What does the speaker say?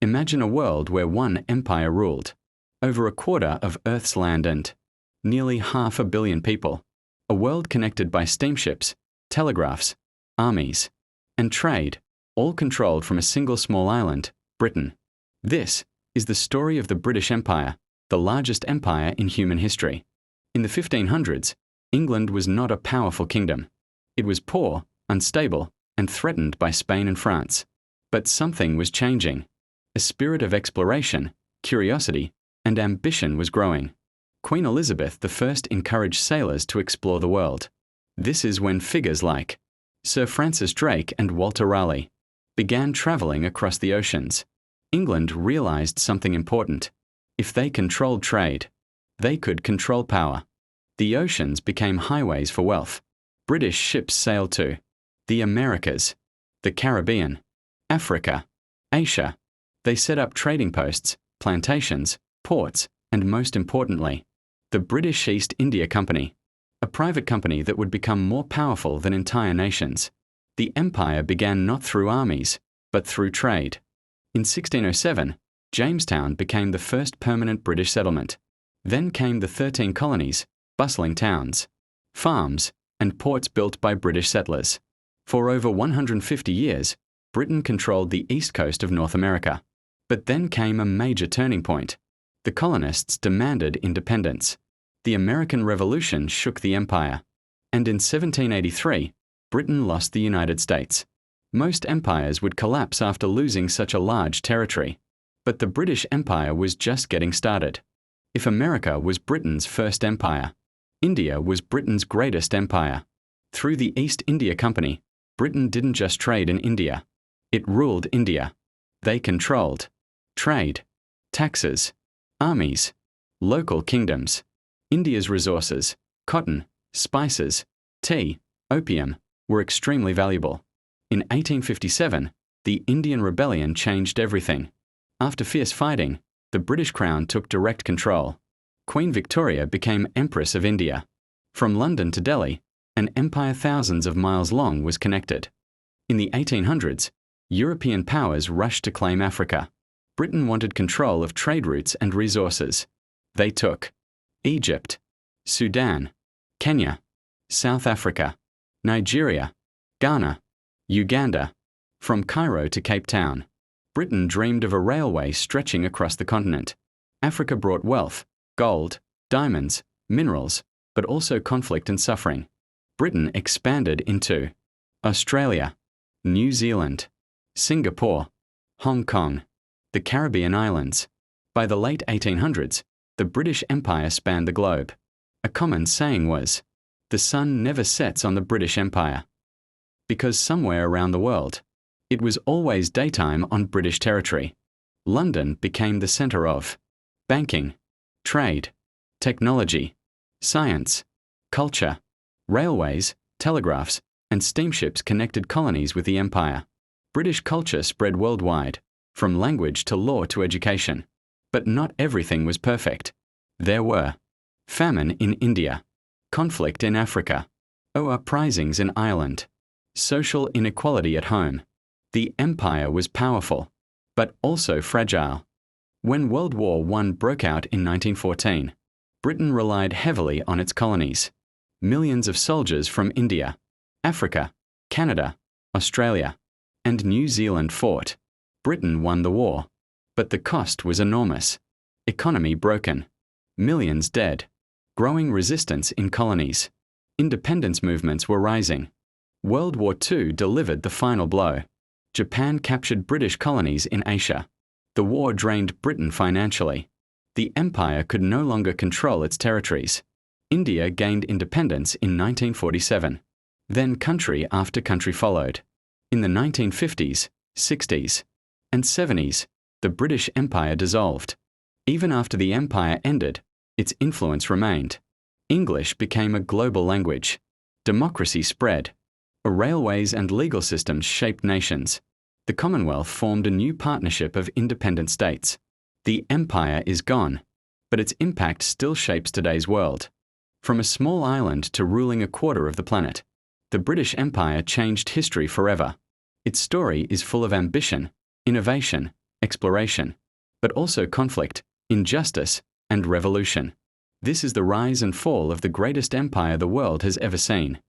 Imagine a world where one empire ruled over a quarter of Earth's land and nearly 500 million people. A world connected by steamships, telegraphs, armies, and trade, all controlled from a single small island, Britain. This is the story of the British Empire, the largest empire in human history. In the 1500s, England was not a powerful kingdom. It was poor, unstable, and threatened by Spain and France. But something was changing. A spirit of exploration, curiosity, and ambition was growing. Queen Elizabeth I encouraged sailors to explore the world. This is when figures like Sir Francis Drake and Walter Raleigh began traveling across the oceans. England realized something important. If they controlled trade, they could control power. The oceans became highways for wealth. British ships sailed to the Americas, the Caribbean, Africa, Asia. They set up trading posts, plantations, ports, and most importantly, the British East India Company, a private company that would become more powerful than entire nations. The empire began not through armies, but through trade. In 1607, Jamestown became the first permanent British settlement. Then came the 13 colonies, bustling towns, farms, and ports built by British settlers. For over 150 years, Britain controlled the east coast of North America. But then came a major turning point. The colonists demanded independence. The American Revolution shook the empire. And in 1783, Britain lost the United States. Most empires would collapse after losing such a large territory. But the British Empire was just getting started. If America was Britain's first empire, India was Britain's greatest empire. Through the East India Company, Britain didn't just trade in India. It ruled India. They controlled trade, taxes, armies, local kingdoms. India's resources, cotton, spices, tea, opium, were extremely valuable. In 1857, the Indian Rebellion changed everything. After fierce fighting, the British Crown took direct control. Queen Victoria became Empress of India. From London to Delhi, an empire thousands of miles long was connected. In the 1800s, European powers rushed to claim Africa. Britain wanted control of trade routes and resources. They took Egypt, Sudan, Kenya, South Africa, Nigeria, Ghana, Uganda, from Cairo to Cape Town. Britain dreamed of a railway stretching across the continent. Africa brought wealth, gold, diamonds, minerals, but also conflict and suffering. Britain expanded into Australia, New Zealand, Singapore, Hong Kong, the Caribbean islands. By the late 1800s, the British Empire spanned the globe. A common saying was, "The sun never sets on the British Empire." Because somewhere around the world, it was always daytime on British territory. London became the centre of banking, trade, technology, science, culture. Railways, telegraphs, and steamships connected colonies with the empire. British culture spread worldwide, from language to law to education. But not everything was perfect. There were famine in India, conflict in Africa, uprisings in Ireland, social inequality at home. The empire was powerful, but also fragile. When World War I broke out in 1914, Britain relied heavily on its colonies. Millions of soldiers from India, Africa, Canada, Australia, and New Zealand fought. Britain won the war, but the cost was enormous. Economy broken, millions dead, growing resistance in colonies. Independence movements were rising. World War II delivered the final blow. Japan captured British colonies in Asia. The war drained Britain financially. The empire could no longer control its territories. India gained independence in 1947. Then country after country followed. In the 1950s, 60s, and 70s, the British Empire dissolved. Even after the empire ended, its influence remained. English became a global language. Democracy spread. Railways and legal systems shaped nations. The Commonwealth formed a new partnership of independent states. The empire is gone, but its impact still shapes today's world. From a small island to ruling a quarter of the planet, the British Empire changed history forever. Its story is full of ambition, innovation, exploration, but also conflict, injustice, and revolution. This is the rise and fall of the greatest empire the world has ever seen.